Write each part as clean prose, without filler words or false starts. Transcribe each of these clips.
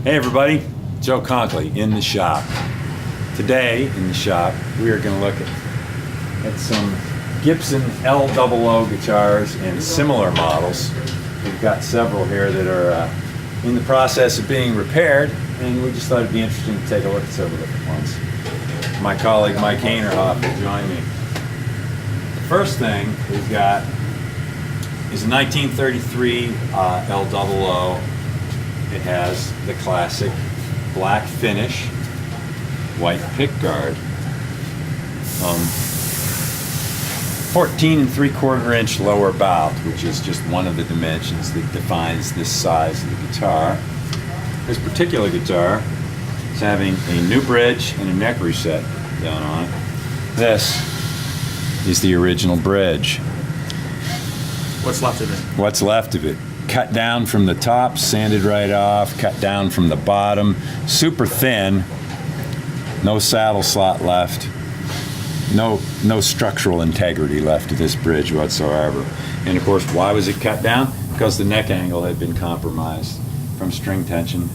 Hey everybody, Joe Konkoly in the shop. Today in the shop we are going to look at some Gibson L00 guitars and similar models. We've got several here that are in the process of being repaired, and we just thought it'd be interesting to take a look at several different ones. My colleague Mike Hoenerhoff will join me. The first thing we've got is a 1933 L00. It has the classic black finish, white pickguard, 14 3/4 inch lower bout, which is just one of the dimensions that defines this size of the guitar. This particular guitar is having a new bridge and a neck reset down on it. This is the original bridge. What's left of it? What's left of it. Cut down from the top, sanded right off, cut down from the bottom, super thin, no saddle slot left, no structural integrity left to this bridge whatsoever. And of course, why was it cut down? Because the neck angle had been compromised from string tension.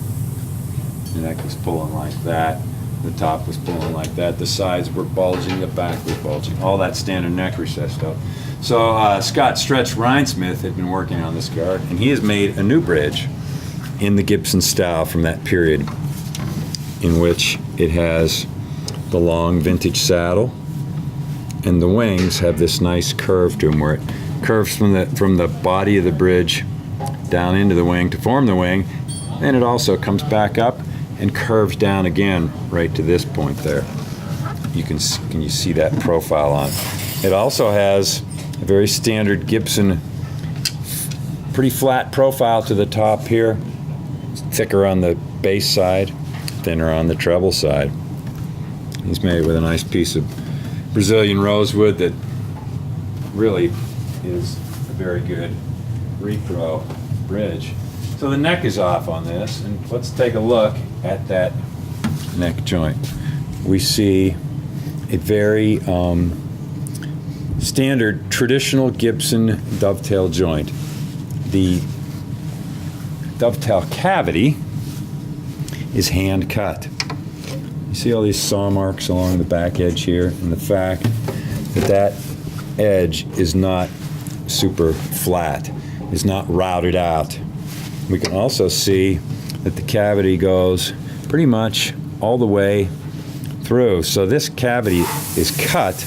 The neck was pulling like that, the top was pulling like that, the sides were bulging, the back was bulging, all that standard neck reset stuff. So Scott Stretch Rhinesmith had been working on this guitar, and he has made a new bridge in the Gibson style from that period, in which it has the long vintage saddle, and the wings have this nice curve to them, where it curves from the body of the bridge down into the wing to form the wing, and it also comes back up and curves down again right to this point there. Can you see that profile on it? It also has a very standard Gibson, pretty flat profile to the top here. It's thicker on the bass side, thinner on the treble side. He's made it with a nice piece of Brazilian rosewood that really is a very good repro bridge. So the neck is off on this, and let's take a look at that neck joint. We see a very standard traditional Gibson dovetail joint. The dovetail cavity is hand cut. You see all these saw marks along the back edge here, and the fact that that edge is not super flat, is not routed out. We can also see that the cavity goes pretty much all the way through. So this cavity is cut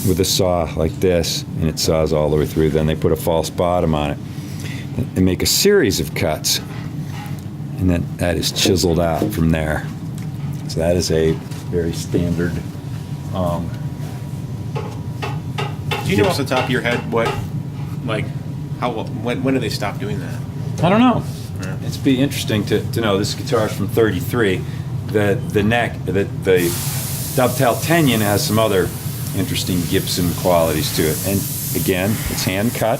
with a saw like this, and it saws all the way through. Then they put a false bottom on it and make a series of cuts, and then that is chiseled out from there. So that is a very standard. Do you know off the top of your head what, like, when do they stop doing that? I don't know. Yeah. It'd be interesting to know. This guitar is from '33. The neck, the dovetail tenon has some other interesting Gibson qualities to it. And again, it's hand cut.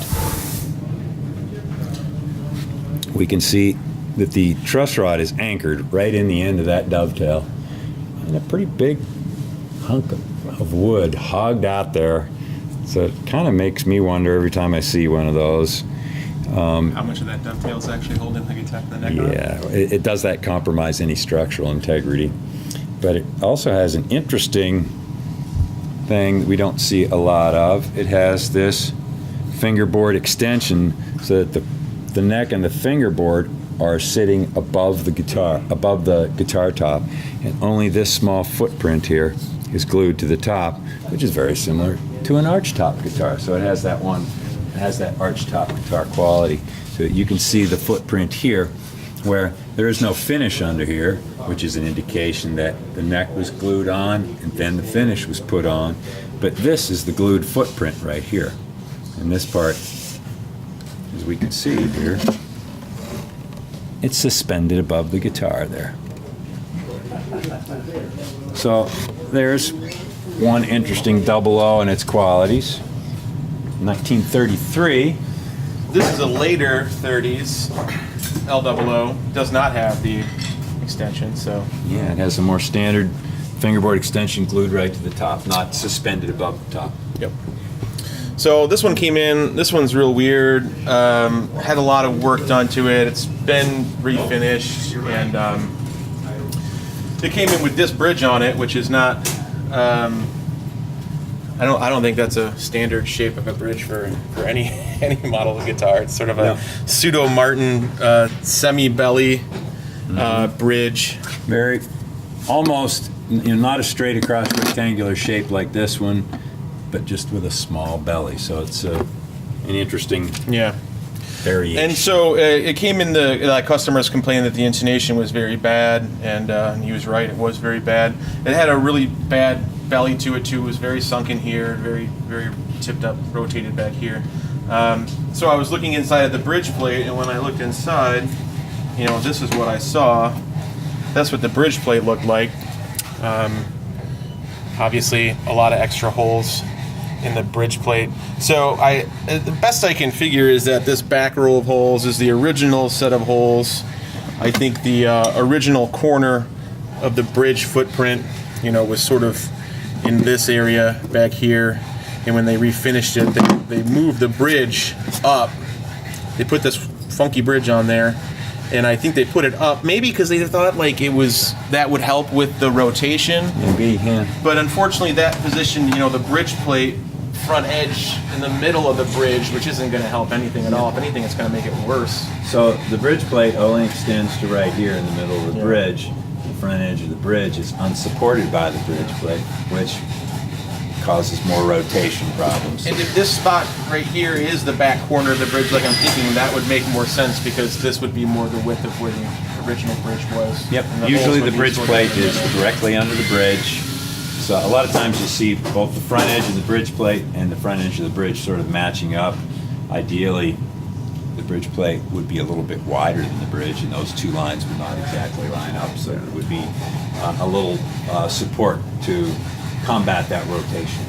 We can see that the truss rod is anchored right in the end of that dovetail. And a pretty big hunk of wood hogged out there. So it kind of makes me wonder every time I see one of those. How much of that dovetail is actually holding the guitar, the neck on? Yeah, it does that compromise any structural integrity. But it also has an interesting thing that we don't see a lot of. It has this fingerboard extension, so that the neck and the fingerboard are sitting above the guitar top, and only this small footprint here is glued to the top, which is very similar to an arch top guitar. So it has that arch top guitar quality. So you can see the footprint here, where there is no finish under here, which is an indication that the neck was glued on and then the finish was put on. But this is the glued footprint right here. And this part, as we can see here, it's suspended above the guitar there. So there's one interesting 00 and its qualities. 1933. This is a later 30s L00. Does not have the extension, so. Yeah, it has a more standard fingerboard extension glued right to the top, not suspended above the top. Yep. So this one came in. This one's real weird. Had a lot of work done to it. It's been refinished, and it came in with this bridge on it, which is not. I don't think that's a standard shape of a bridge for any model of guitar. It's sort of a pseudo Martin semi belly bridge. Very, almost, not a straight across rectangular shape like this one, but just with a small belly. So it's an interesting variation. And so it came in customers complained that the intonation was very bad, and he was right. It was very bad. It had a really bad belly to it too. It was very sunken here, very very tipped up, rotated back here. So I was looking inside of the bridge plate, and when I looked inside, this is what I saw. That's what the bridge plate looked like. Obviously, a lot of extra holes in the bridge plate. So the best I can figure is that this back row of holes is the original set of holes. I think the original corner of the bridge footprint, was sort of in this area back here. And when they refinished it, they moved the bridge up. They put this funky bridge on there. And I think they put it up maybe because they thought that would help with the rotation. Maybe, yeah. But unfortunately, that position, the bridge plate front edge in the middle of the bridge, which isn't going to help anything at all. If anything, it's going to make it worse. So the bridge plate only extends to right here in the middle of the bridge. The front edge of the bridge is unsupported by the bridge plate, which causes more rotation problems. And if this spot right here is the back corner of the bridge, like I'm thinking, that would make more sense because this would be more the width of where the original bridge was. Yep. Usually the bridge plate is directly under the bridge. So a lot of times you see both the front edge of the bridge plate and the front edge of the bridge sort of matching up. Ideally, the bridge plate would be a little bit wider than the bridge, and those two lines would not exactly line up. So there would be a little support to combat that rotation.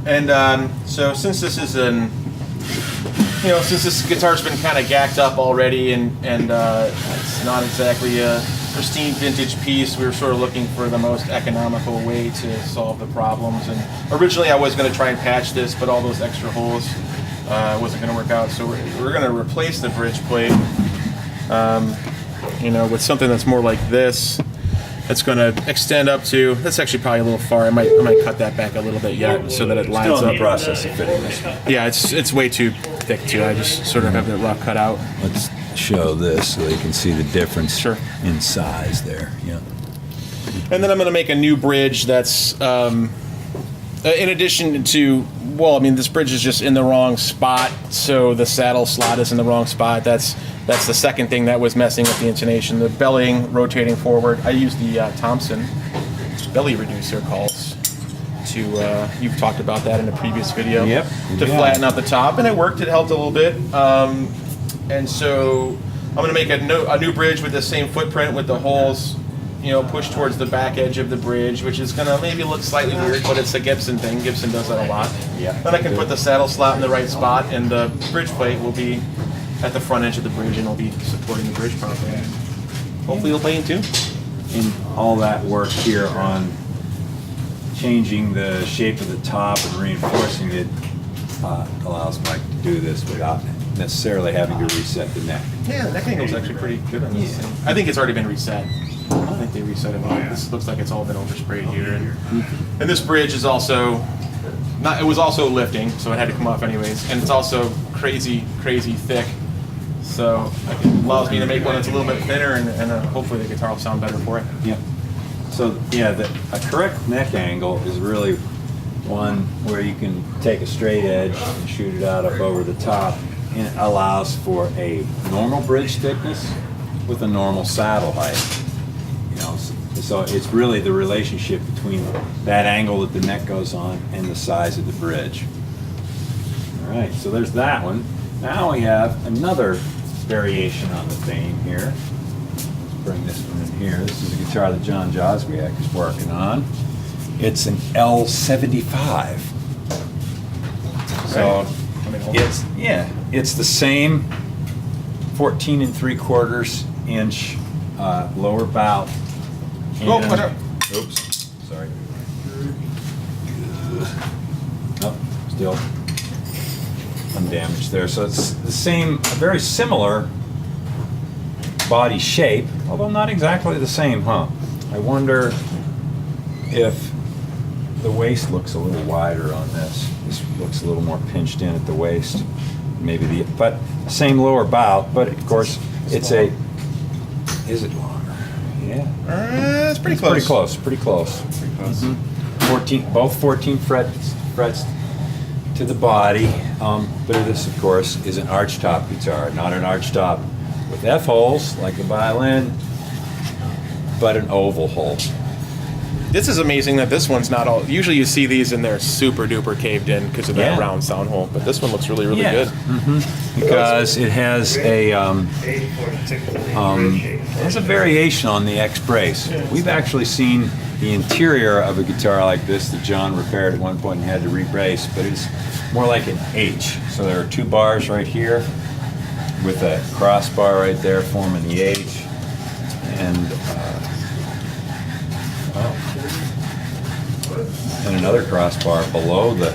And so since this is since this guitar's been kind of gacked up already, and it's not exactly a pristine vintage piece, we were sort of looking for the most economical way to solve the problems. And originally I was going to try and patch this, but all those extra holes wasn't going to work out. So we're going to replace the bridge plate, with something that's more like this. It's going to extend up to. That's actually probably a little far. I might cut that back a little bit yet, so that it lines Still in up. the process of fitting this one. Yeah, it's way too thick too. I just sort of have it rough cut out. Let's show this so you can see the difference in size there. Yeah. And then I'm going to make a new bridge that's, in addition to, this bridge is just in the wrong spot, so the saddle slot is in the wrong spot. That's the second thing that was messing with the intonation. The bellying, rotating forward. I used the Thompson belly reducer calls to, you've talked about that in a previous video. Yep. To flatten out the top, and it worked. It helped a little bit. And so I'm going to make a new bridge with the same footprint with the holes, pushed towards the back edge of the bridge, which is going to maybe look slightly weird, but it's a Gibson thing. Gibson does that a lot. Yeah. Then I can put the saddle slot in the right spot, and the bridge plate will be at the front edge of the bridge, and it'll be supporting the bridge properly. Hopefully it'll play in tune. And all that work here on changing the shape of the top and reinforcing it allows Mike to do this without necessarily having to reset the neck. Yeah, the neck angle's actually pretty good on this thing. I think it's already been reset. I think they reset it. This looks like it's all been oversprayed here. And this bridge is also it was also lifting, so it had to come off anyways. And it's also crazy, crazy thick. So it allows me to make one that's a little bit thinner, and hopefully the guitar will sound better for it. Yep. So a correct neck angle is really one where you can take a straight edge and shoot it out up over the top, and it allows for a normal bridge thickness with a normal saddle height. So it's really the relationship between that angle that the neck goes on and the size of the bridge. All right, so there's that one. Now we have another variation on the theme here. Let's bring this one in here. This is a guitar that John Joswiak is working on. It's an L75. So it's the same 14 3/4 inch lower bout. Oops, sorry. Oh, still. undamaged there. So it's the same, a very similar body shape, although not exactly the same, huh? I wonder if the waist looks a little wider on this. This looks a little more pinched in at the waist. Maybe but same lower bow, but of course it's a, is it longer? Yeah. It's pretty close. Pretty close, pretty close. Pretty close. 14, both 14 frets to the body. But this, of course, is an archtop guitar, not an archtop with F holes like the violin, but an oval hole. This is amazing that this one's not all. Usually you see these and they're super duper caved in because of that round sound hole, but this one looks really, really good. Because it has a variation on the X brace. We've actually seen the interior of a guitar like this that John repaired at one point and had to rebrace, but it's more like an H. So there are 2 bars right here with a crossbar right there forming the H, and another crossbar below the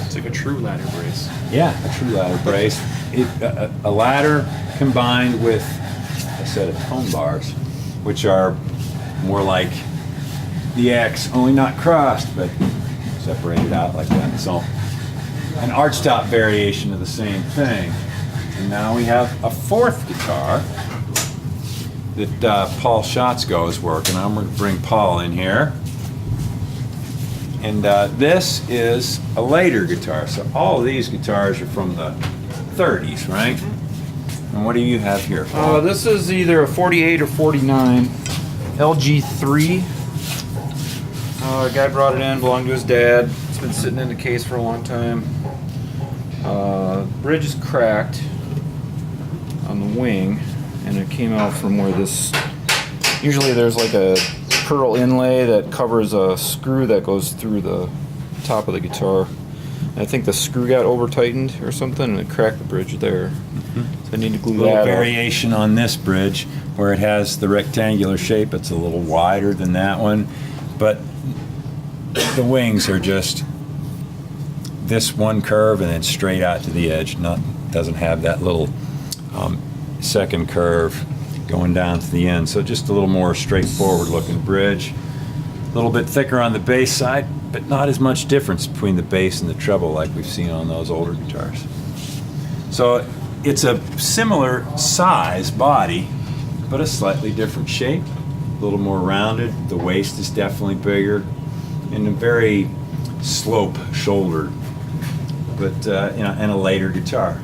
It's like a true ladder brace. yeah, a true ladder brace. A ladder combined with a set of tone bars, which are more like the X, only not crossed, but separated out like that. So an archtop variation of the same thing. And now we have a 4th guitar that Paul Schotzko is working on. We're going to bring Paul in here. And this is a later guitar. So all of these guitars are from the 30s, right? And what do you have here, Paul? This is either a 48 or 49 LG3. A guy brought it in, belonged to his dad. It's been sitting in the case for a long time. Bridge is cracked on the wing, and it came out from where this. Usually there's like a pearl inlay that covers a screw that goes through the top of the guitar. I think the screw got over tightened or something, and it cracked the bridge there. So I need to glue A little that variation on this bridge where it has the rectangular shape. It's a little wider than that one, but the wings are just this one curve and then straight out to the edge. Doesn't have that little second curve going down to the end. So just a little more straightforward looking bridge. A little bit thicker on the bass side, but not as much difference between the bass and the treble like we've seen on those older guitars. So it's a similar size body, but a slightly different shape, a little more rounded. The waist is definitely bigger, and a very slope shoulder, but and a later guitar.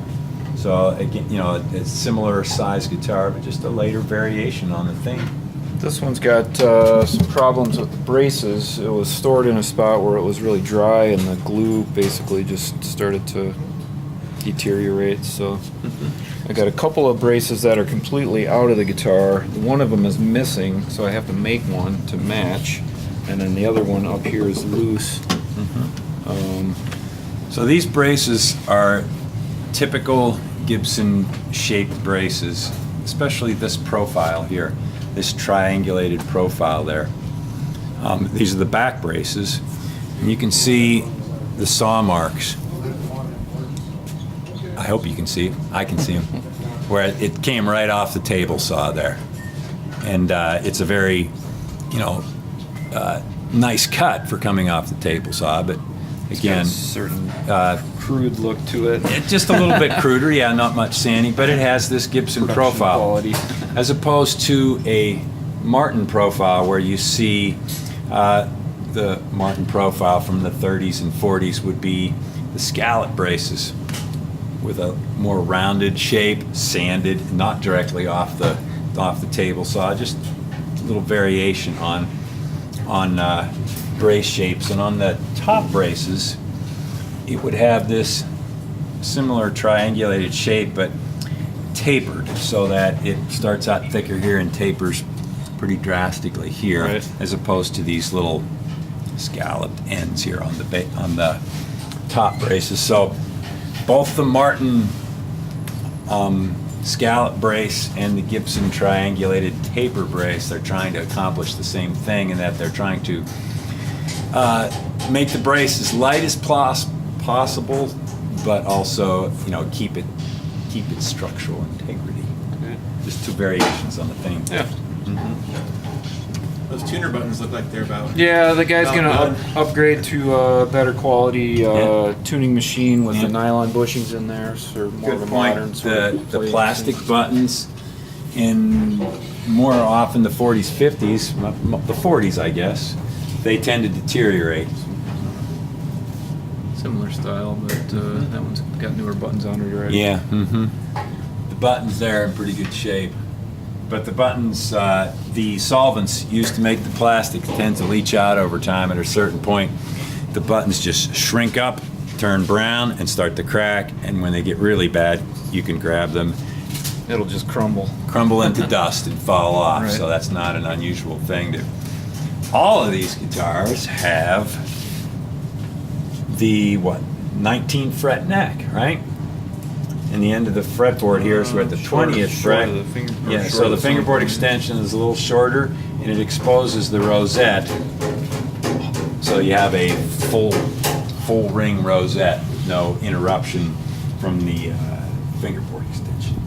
So again, it's similar size guitar, but just a later variation on the theme. This one's got some problems with the braces. It was stored in a spot where it was really dry, and the glue basically just started to deteriorate. So I got a couple of braces that are completely out of the guitar. One of them is missing, so I have to make one to match, and then the other one up here is loose. So these braces are typical Gibson shaped braces, especially this profile here, this triangulated profile there. These are the back braces, and you can see the saw marks. I hope you can see. I can see them. Where it came right off the table saw there, and it's a very, nice cut for coming off the table saw, but again, certain crude look to it. Just a little bit cruder, yeah, not much sanding, but it has this Gibson profile, quality. as opposed to a Martin profile where you see the Martin profile from the 30s and 40s would be the scallop braces with a more rounded shape, sanded, not directly off the table saw, just a little variation on brace shapes. And on the top braces, it would have this similar triangulated shape, but tapered, so that it starts out thicker here and tapers pretty drastically here, right, as opposed to these little scalloped ends here on the top braces. So both the Martin scallop brace and the Gibson triangulated taper brace, they're trying to accomplish the same thing, in that they're trying to make the brace as light as possible possible, but also, keep its structural integrity. Just two variations on the theme. Yeah. Those tuner buttons look like they're about. Yeah, the guy's gonna done. upgrade to a better quality tuning machine with Yeah. the nylon bushings in there, so more of a Good point. modern sort of The plate. plastic buttons in more often the 40s, 50s, the 40s, I guess, they tend to deteriorate. Similar style, but that one's got newer buttons on it already. Yeah. Mm-hmm. The buttons there are in pretty good shape. But the buttons, the solvents used to make the plastic tend to leach out over time. At a certain point, the buttons just shrink up, turn brown, and start to crack. And when they get really bad, you can grab them, It'll just crumble. crumble into dust, and fall off. Right. So that's not an unusual thing to. All of these guitars have the 19 fret neck, right? And the end of the fretboard here is we're at the 20th fret. Yeah, so the fingerboard extension is a little shorter, and it exposes the rosette. So you have a full ring rosette, no interruption from the fingerboard extension.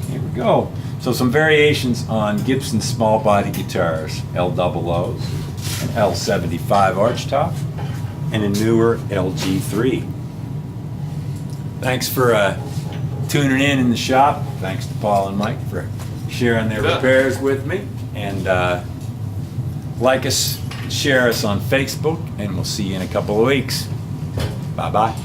Here we go. So some variations on Gibson small body guitars, L00s, an L75 archtop, and a newer LG3. Thanks for tuning in the shop. Thanks to Paul and Mike for sharing their repairs with me. And like us, share us on Facebook, and we'll see you in a couple of weeks. Bye-bye.